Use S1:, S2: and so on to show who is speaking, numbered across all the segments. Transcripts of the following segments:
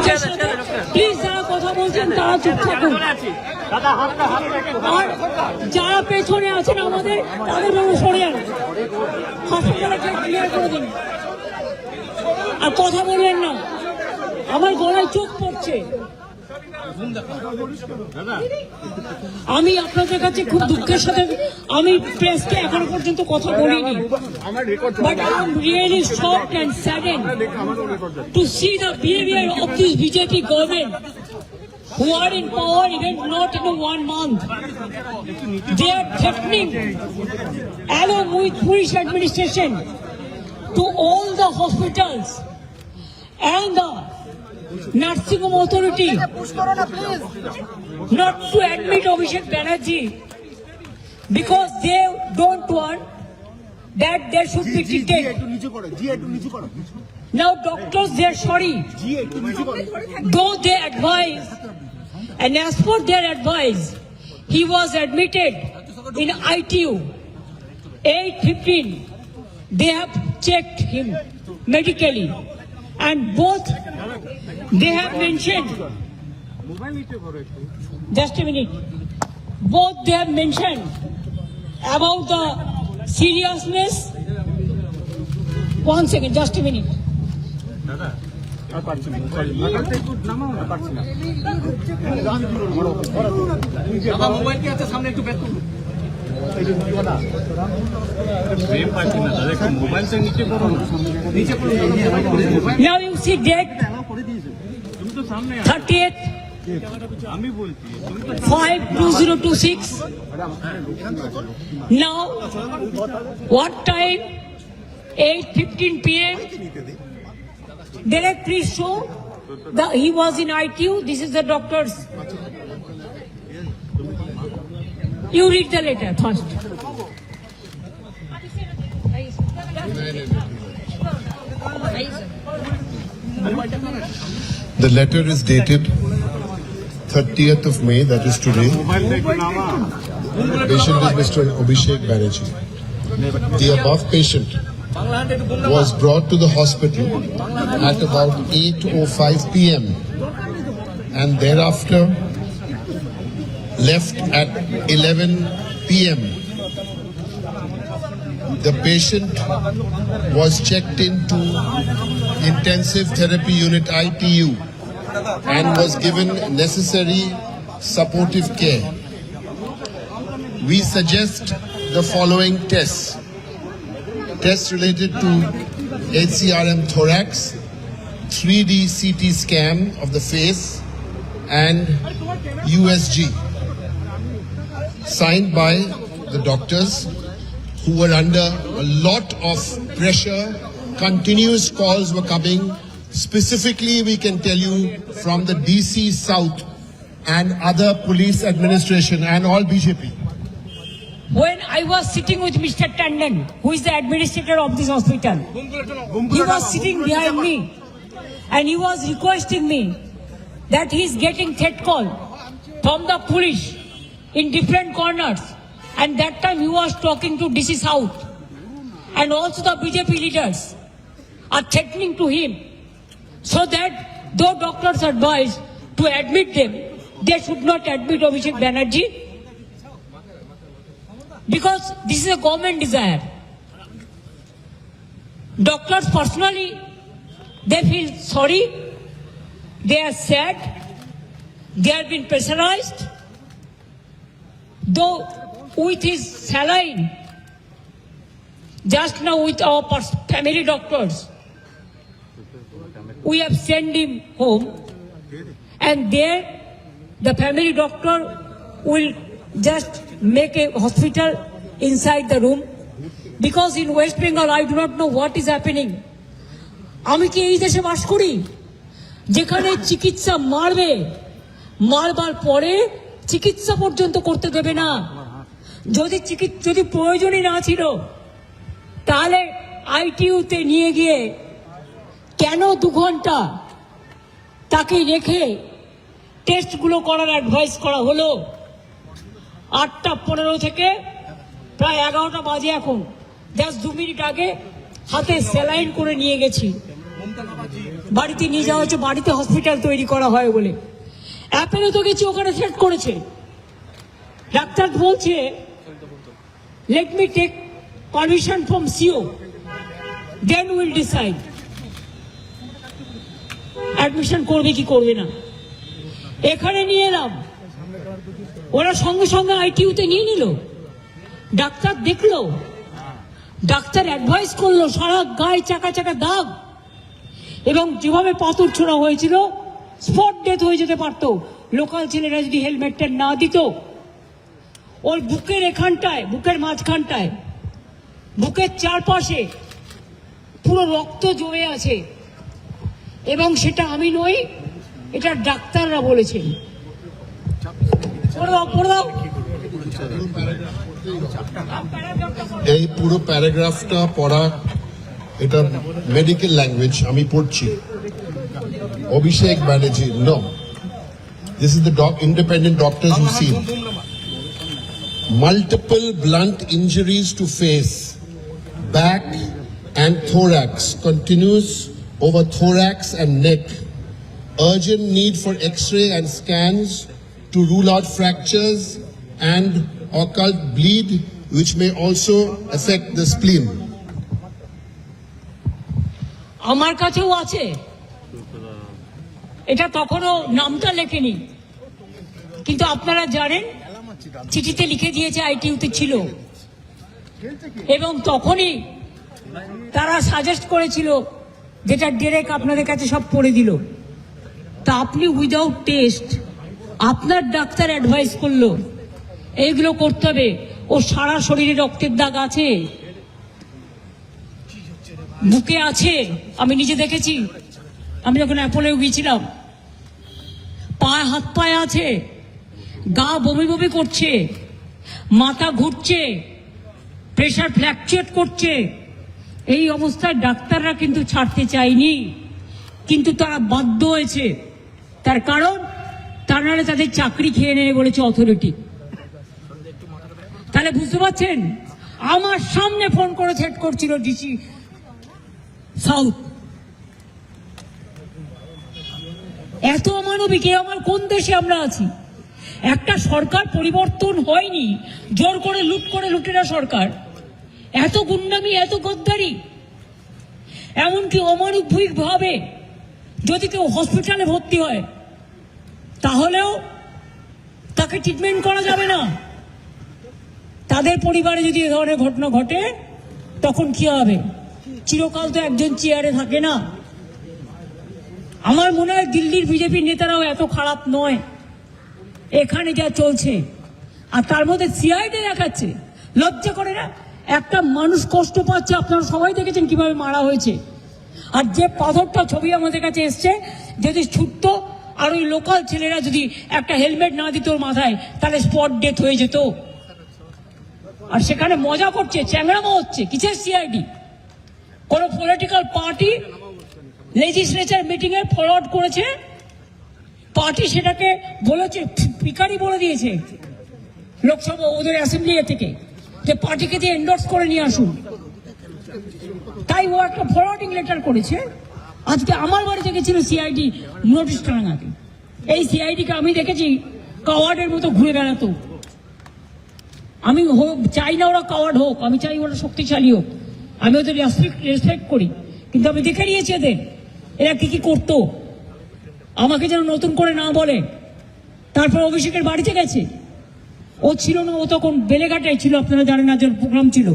S1: লোকের সাথে প্লিজ যারা কথা বলছেন তারা চুপ থাকুন, আর যারা পেছনে আছেন আমাদের তাদের জন্য সরে যান, হসপিটালে ক্লিয়ার করে দিন, আর কথা বলবেন না, আমার গলায় চোখ পড়ছে। আমি আপনাদের কাছে খুব দুঃখের সাথে আমি প্রেসকে এখনো পর্যন্ত কথা বলিনি, but I am really shocked and saddened to see the behavior of this BJP government who are in power even not in 1 month. They are threatening along with police administration to all the hospitals and the nursing home authority not to admit Abhishek Banerjee because they don't want that there should be treated. Now doctors, they are sorry, though they advise, and as per their advice, he was admitted in ITU 8:15. They have checked him medically, and both they have mentioned, just a minute, both they have mentioned about the seriousness. One second, just a minute. Now you see date 30th 5/2026. Now what time? 8:15 p.m. Direct, please show that he was in ITU. This is the doctor's. You read the letter first.
S2: The letter is dated 30th of May, that is today. Patient is Mr. Abhishek Banerjee. The above patient was brought to the hospital at about 8:05 p.m. and thereafter left at 11 p.m. The patient was checked into intensive therapy unit ITU and was given necessary supportive care. We suggest the following tests. Tests related to HCRM thorax, 3D CT scan of the face, and USG. Signed by the doctors who were under a lot of pressure. Continuous calls were coming. Specifically, we can tell you from the DC South and other police administration and all BJP.
S1: When I was sitting with Mr. Tandon, who is the administrator of this hospital, he was sitting behind me and he was requesting me that he is getting threat call from the police in different corners, and that time he was talking to DC South, and also the BJP leaders are threatening to him so that though doctors advise to admit them, they should not admit Abhishek Banerjee because this is a government desire. Doctors personally, they feel sorry, they are sad, they have been pressurized, though with his saline, just now with our family doctors, we have sent him home, and there the family doctor will just make a hospital inside the room, because in West Bengal I do not know what is happening. আমি কি এই দেশে বাস করি যেখানে চিকিৎসা মারবে, মারবার পরে চিকিৎসা পর্যন্ত করতে দেবে না? যদি প্রয়োজনই না ছিল তাহলে আইটিইউতে নিয়ে গিয়ে কেন 2 ঘন্টা তাকে রেখে টেস্টগুলো করার অ্যাডভাইস করা হলো? 8:15 থেকে প্রায় 11টা বাজে, এখন জাস্ট 2 মিনিট আগে হাতে স্যালাইন করে নিয়ে গেছি। বাড়িতে নিয়ে যাওয়া হচ্ছে, বাড়িতে হসপিটাল তৈরি করা হয় বলে। অ্যাপেলে তো গেছি, ওখানে সেট করেছে। ডাক্তার বলছে let me take permission from CO, then will decide admission করবে কি করবে না। এখানে নিয়ে এলাম, ওরা সঙ্গে সঙ্গে আইটিইউতে নিয়ে নিল। ডাক্তার দেখলো, ডাক্তার অ্যাডভাইস করলো, সারা গায়ে চাকা চাকা দাগ, এবং যেভাবে পাথর ছোড়া হয়েছিল স্পট ডেথ হয়ে যেতে পারতো লোকাল ছেলেরা যদি হেলমেটটা না দিত। ওর বুকের এখানটায়, বুকের মাঝখানটায়, বুকের চারপাশে পুরো রক্ত জমে আছে, এবং সেটা আমি নই, এটা ডাক্তাররা বলেছেন। পড়ে দাও, পড়ে দাও।
S2: এই পুরো প্যারাগ্রাফটা পড়া, এটা মেডিকেল ল্যাঙ্গুয়েজ, আমি পড়ছি। Abhishek Banerjee, no, this is the independent doctors who see multiple blunt injuries to face, back and thorax, continuous over thorax and neck, urgent need for x-ray and scans to rule out fractures and occult bleed which may also affect the spleen.
S1: আমার কাছেও আছে, এটা তখনও নামটা লেখেনি, কিন্তু আপনারা জানেন চিঠিতে লিখে দিয়েছে আইটিইউতে ছিল, এবং তখনই তারা সাজেস্ট করেছিল, যেটা ডিরেক্ট আপনাদের কাছে সব পড়ে দিল। তা আপনি উইদাউট টেস্ট, আপনার ডাক্তার অ্যাডভাইস করলো এইগুলো করতে হবে। ও সারা শরীরে রক্তের দাগ আছে, বুকে আছে, আমি নিজে দেখেছি, আমি যখন অ্যাপোলেও গিয়েছিলাম। পায়ে, হাত পায়ে আছে, গা বমি বমি করছে, মাথা ঘুরছে, প্রেশার ফ্ল্যাকচুয়েট করছে। এই অবস্থায় ডাক্তাররা কিন্তু ছাড়তে চায়নি, কিন্তু তারা বাধ্য হয়েছে। তার কারণ, তার নাহলে তাদের চাকরি খেয়ে নেবে বলেছে অথরিটি। তাহলে বুঝতে পারছেন, আমার সামনে ফোন করে সেট করছিল ডিসি সাউথ। এত অমানবিক, আমার কোন দেশে আমরা আছি? একটা সরকার পরিবর্তন হয়নি, জোর করে লুট করে লুটেরা সরকার। এত গুন্ডামি, এত গদ্দারি, এমনকি অমানবিক ভাবে যদি কেউ হসপিটালে ভর্তি হয় তাহলেও তাকে ট্রিটমেন্ট করা যাবে না। তাদের পরিবারে যদি এ ধরনের ঘটনা ঘটে তখন কি হবে? চিরকাল তো একজন চেয়ারে থাকে না। আমার মনে হয় দিল্লির বিজেপি নেতারাও এত খারাপ নয়, এখানে যা চলছে। আর তার মধ্যে সিআইডি দেখাচ্ছে, লজ্জা করে না? একটা মানুষ কষ্ট পাচ্ছে, আপনারা সবাই দেখেছেন কিভাবে মারা হয়েছে। আর যে পাথরটা ছবি আমাদের কাছে এসছে, যদি ছুটতো আর ওই লোকাল ছেলেরা যদি একটা হেলমেট না দিত ওর মাথায়, তাহলে স্পট ডেথ হয়ে যেত। আর সেখানে মজা করছে, চ্যাংড়ামো হচ্ছে। কিসের সিআইডি? কোন পলিটিক্যাল পার্টি লেজিসলেচার মিটিং এ ফরওয়ার্ড করেছে, পার্টি সেটাকে বলেছে, পিকারি বলে দিয়েছে লোকসভা, ওদের অ্যাসেম্বলি থেকে, যে পার্টিকে দিয়ে এন্ডোর্স করে নিয়ে আসুন। তাই ও একটা ফরওয়ার্ডিং লেটার করেছে। আজকে আমার বাড়িতে গেছিল সিআইডি নোটিশ টাঙাতে। এই সিআইডিকে আমি দেখেছি কাওয়ার্ডের মতো ঘুরে বেড়াতো। আমি চাই না ওরা কাওয়ার্ড হোক, আমি চাই ওরা শক্তিশালী হোক, আমি ওদের রেসপেক্ট করি। কিন্তু আমি দেখে নিয়েছি এরা কি কি করতো, আমাকে যেন নতুন করে না বলে। তারপর অভিষেকের বাড়িতে গেছে, ও ছিল না, ও তখন বেলেঘাটায় ছিল, আপনারা জানেন না, যে প্রোগ্রাম ছিল।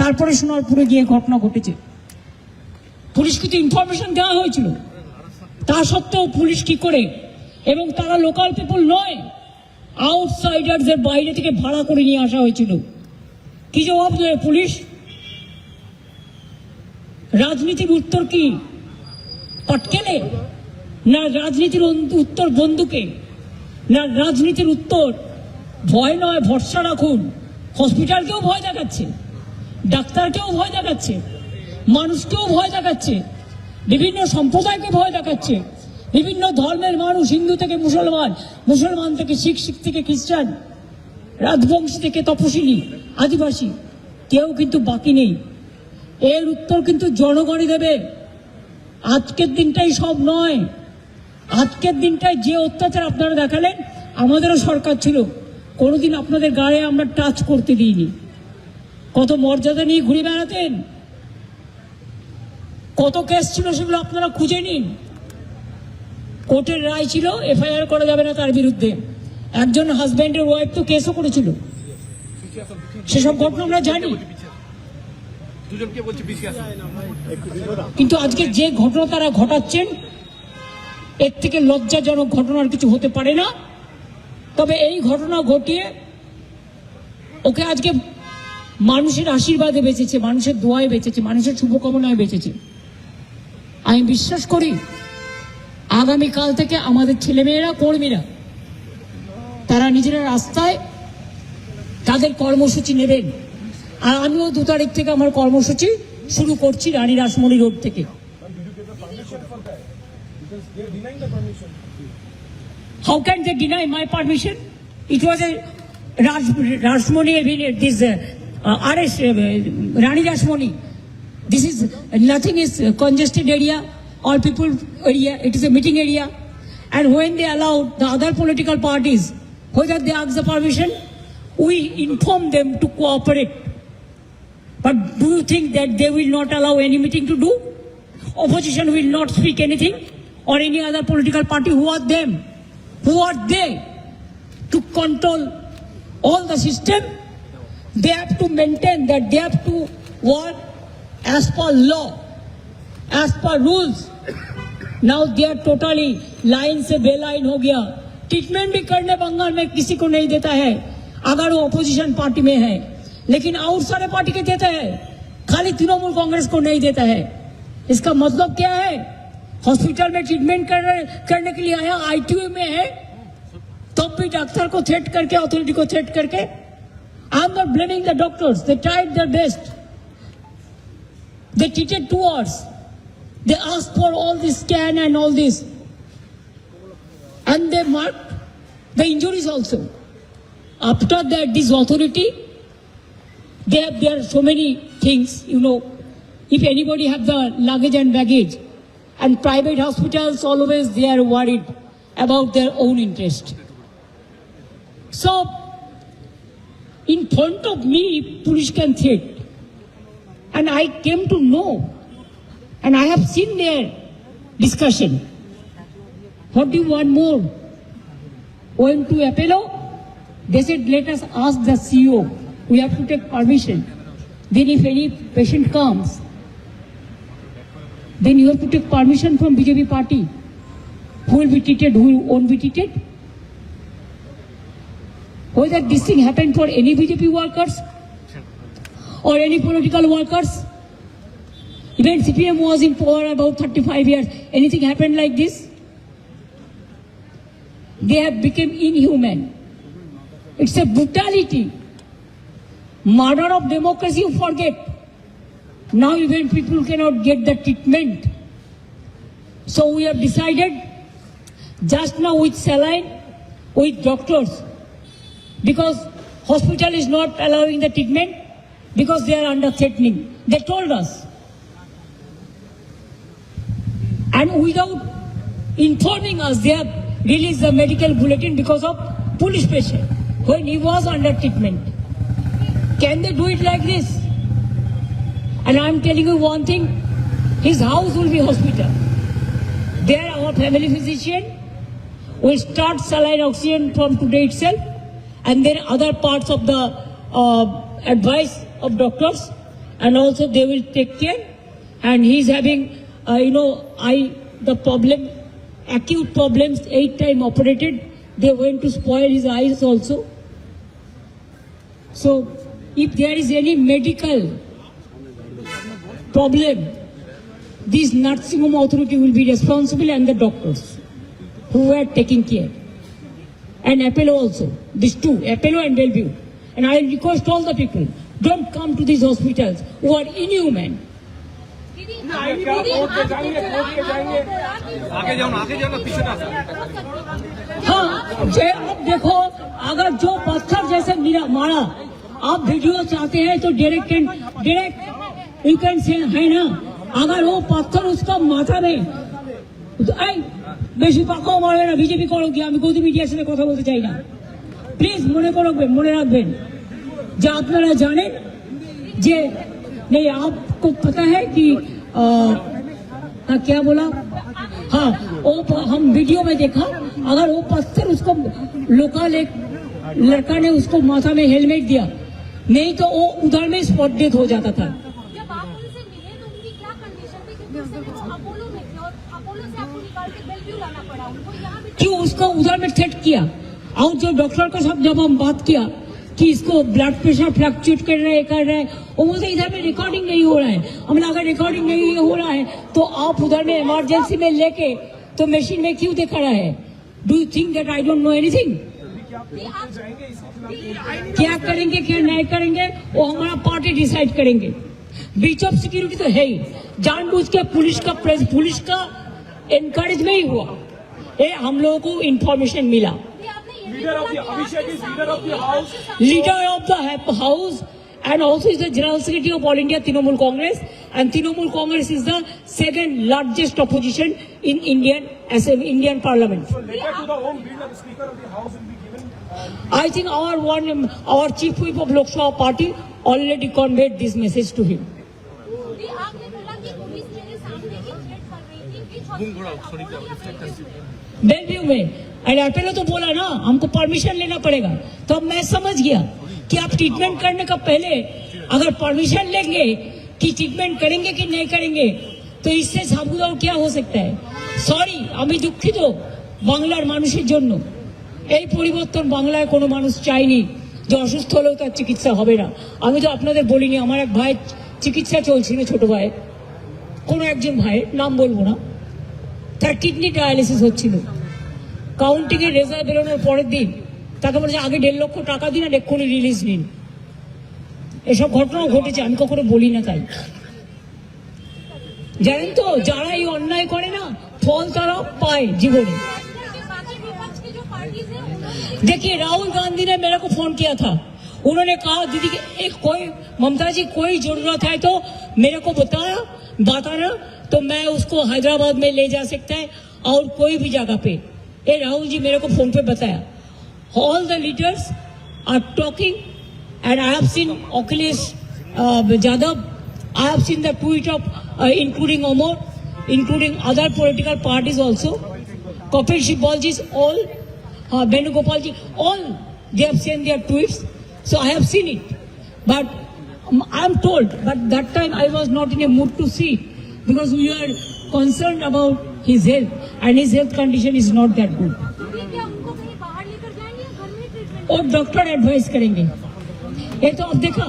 S1: তারপরে সোনারপুরে গিয়ে ঘটনা ঘটেছে। পুলিশকে তো ইনফরমেশন দেওয়া হয়েছিল, তা সত্ত্বেও পুলিশ কি করে, এবং তারা লোকাল পিপল নয়, আউটসাইডারদের বাইরে থেকে ভাড়া করে নিয়ে আসা হয়েছিল। কি জবাব দেয় পুলিশ? রাজনীতির উত্তর কি? পটকেলে? না রাজনীতির উত্তর বন্দুকে? না রাজনীতির উত্তর ভয় নয়, ভরসা রাখুন। হসপিটালকেও ভয় দেখাচ্ছে, ডাক্তারকেও ভয় দেখাচ্ছে, মানুষকেও ভয় দেখাচ্ছে, বিভিন্ন সম্প্রদায়কে ভয় দেখাচ্ছে, বিভিন্ন ধর্মের মানুষ, হিন্দু থেকে মুসলমান, মুসলমান থেকে শিখ, শিখ থেকে খ্রিস্টান, রাজবংশী থেকে তপশিলি, আদিবাসী, কেউ কিন্তু বাকি নেই। এর উত্তর কিন্তু জনগণই দেবে। আজকের দিনটাই সব নয়, আজকের দিনটাই যে অত্যাচার আপনারা দেখালেন, আমাদেরও সরকার ছিল, কোনোদিন আপনাদের গায়ে আমরা টাচ করতে দিইনি। কত মর্যাদা নিয়ে ঘুরে বেড়াতেন, কত কেস ছিল সেগুলো আপনারা খুঁজে নিন। কোর্টের রায় ছিল এফআইআর করা যাবে না তার বিরুদ্ধে, একজন হাজব্যান্ডের ওয়াইফ তো কেসও করেছিল, সেসব ঘটনা আমরা জানি। কিন্তু আজকে যে ঘটনা তারা ঘটাচ্ছেন, এর থেকে লজ্জাজনক ঘটনার কিছু হতে পারে না। তবে এই ঘটনা ঘটিয়ে ওকে আজকে মানুষের আশীর্বাদে বেঁচেছে, মানুষের দোয়ায় বেঁচেছে, মানুষের শুভকামনায় বেঁচেছে। আমি বিশ্বাস করি আগামীকাল থেকে আমাদের ছেলেমেয়েরা, কর্মীরা, তারা নিজেরা রাস্তায় তাদের কর্মসূচি নেবেন। আর আমিও 2 তারিখ থেকে আমার কর্মসূচি শুরু করছি রানী রাসমণি রোড থেকে। How can they deny my permission? It was a Rashmoni, this arrest, Rani Rashmoni. This is nothing, is congested area, all people area, it is a meeting area. And when they allowed the other political parties, whether they ask the permission, we inform them to cooperate. But do you think that they will not allow any meeting to do? Opposition will not speak anything, or any other political party? Who are them? Who are they to control all the system? They have to maintain that they have to work as per law, as per rules. Now they are totally line से बेलाइन हो गया। Treatment भी करने बंगाल में किसी को नहीं देता है अगर वो अपोजिशन पार्टी में है, लेकिन और सारे पार्टी के देता है, खाली तृणमूल कांग्रेस को नहीं देता है। इसका मतलब क्या है? हॉस्पिटल में ट्रीटमेंट करने के लिए आया, आईटीयू में है, तब भी डॉक्टर को थ्रेट करके, अथॉरिटी को थ्रेट करके। I am not blaming the doctors, they tried their best, they treated 2 hours, they asked for all this scan and all this, and they marked the injuries also. After that, this authority, there are so many things, you know, if anybody have the luggage and baggage, and private hospitals always they are worried about their own interest. So, in front of me, police can threat, and I came to know, and I have seen their discussion. What do you want more? Went to Apollo, they said, let us ask the CEO. We have to take permission. Then if any patient comes, then you have to take permission from BJP party. Who will be treated, who won't be treated? Whether this thing happened for any BJP workers or any political workers. Even CPM was in power about 35 years. Anything happened like this? They have become inhuman. It's a brutality. Murder of democracy, you forget. Now even people cannot get the treatment. So we have decided, just now with saline, with doctors, because hospital is not allowing the treatment, because they are under threatening. They told us. And without informing us, they have released the medical bulletin because of police pressure when he was under treatment. Can they do it like this? And I am telling you one thing, his house will be hospital. There our family physician will start saline oxygen from today itself, and then other parts of the advice of doctors, and also they will take care. And he is having the problem, acute problems, 8 times operated. They went to spoil his eyes also. So, if there is any medical problem, this nursing home authority will be responsible, and the doctors who are taking care. And Apollo also, these two, Apollo and Bellevue. And I request all the people, don't come to these hospitals who are inhuman.
S3: आगे जाओ ना पीछे ना।
S1: हाँ, अब देखो, अगर जो पत्थर जैसे मारा, आप वीडियो चाहते हैं तो डायरेक्ट यू कैन से है ना, अगर वो पत्थर उसका माथा में এই বেশি পাকাও মারবে না বিজেপি করো কি আমি গদি মিডিয়ার সাথে কথা বলতে চাই না প্লিজ মনে রাখবেন যে আপনারা জানেন যে नहीं आपको पता है कि क्या बोला हाँ वो हम वीडियो में देखा अगर वो पत्थर उसको लोकल एक लड़का ने उसको माथा में हेलमेट दिया नहीं तो वो उधर में स्पॉट डेथ हो जाता था
S4: जब आप उनसे मिले तो उनकी क्या कंडीशन थी क्योंकि उस दिन वो अपोलो में थे और अपोलो से आपको निकाल के बेलव्यू लाना पड़ा उनको यहाँ भी
S1: क्यों उसको उधर में थ्रेट किया और जो डॉक्टर के साथ जब हम बात किया कि इसको ब्लड प्रेशर फ्लक्चुएट कर रहे हैं वो बोलते इधर में रिकॉर्डिंग नहीं हो रहा है हमने अगर रिकॉर्डिंग नहीं हो रहा है तो आप उधर में इमरजेंसी में लेके तो मशीन में क्यों दिखा रहा है do you think that I don't know anything क्या करेंगे क्या नहीं करेंगे वो हमारा पार्टी डिसाइड करेंगे ब्रीच ऑफ सिक्योरिटी तो है ही जानबूझ के पुलिस का एनकरेज में ही हुआ ये हम लोगों को इंफॉर्मेशन मिला
S3: Leader of the Abhishek is leader of the house.
S1: Leader of the house and also is the General Secretary of All India Trinamool Congress and Trinamool Congress is the second largest opposition in Indian Parliament.
S3: So letter to the home bill of the Speaker of the House will be given.
S1: I think our Chief Whip of Lok Sabha Party already conveyed this message to him.
S4: भी आपने बोला कि police मेरे सामने ही threat कर रही थी कि हॉस्पिटल
S1: बेलव्यू में अरे पहले तो बोला ना हमको परमिशन लेना पड़ेगा तो अब मैं समझ गया कि आप ट्रीटमेंट करने का पहले अगर परमिशन लेंगे कि ट्रीटमेंट करेंगे कि नहीं करेंगे तो इससे साबुदार क्या हो सकता है সরি আমি দুঃখিত বাংলার মানুষের জন্য এই পরিবর্তন বাংলায় কোনো মানুষ চায়নি যে অসুস্থ হলেও তার চিকিৎসা হবে না আমি তো আপনাদের বলিনি আমার এক ভাই চিকিৎসা চলছিল ছোট ভাই কোনো একজন ভাইয়ের নাম বলবো না তার কিডনি ডায়ালিসিস হচ্ছিল কাউন্টিং এর রেজাল্ট বেরোনোর পরের দিন তাকে বলেছে আগে 1.5 লক্ষ টাকা দিন আর এক্ষুনি রিলিজ নিন এসব ঘটনাও ঘটেছে আমি কখনো বলি না তাই জানেন তো যারা এই অন্যায় করে না ফল তারা পায় জীবনে
S4: बाकी विपक्ष की जो पार्टीज है
S1: देखिए राहुल गांधी ने मेरे को फोन किया था उन्होंने कहा दीदी कि एक कोई ममता जी कोई जरूरत है तो मेरे को बताना तो मैं उसको हैदराबाद में ले जा सकता है और कोई भी जगह पे ये राहुल जी मेरे को फोन पे बताया all the leaders are talking and I have seen Akhilesh Yadav I have seen the tweet of including Amar including other political parties also Kapil Sibal ji all Venugopal ji all they have sent their tweets so I have seen it but I am told but that time I was not in a mood to see because we are concerned about his health and his health condition is not that good
S4: क्या उनको कहीं बाहर लेकर जाएंगे या घर में treatment
S1: और डॉक्टर एडवाइस करेंगे ये तो अब देखा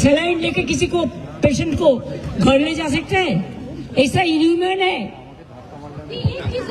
S1: सलाइन लेके किसी को पेशेंट को घर ले जा सकते हैं ऐसा इनह्यूमन है
S4: एक चीज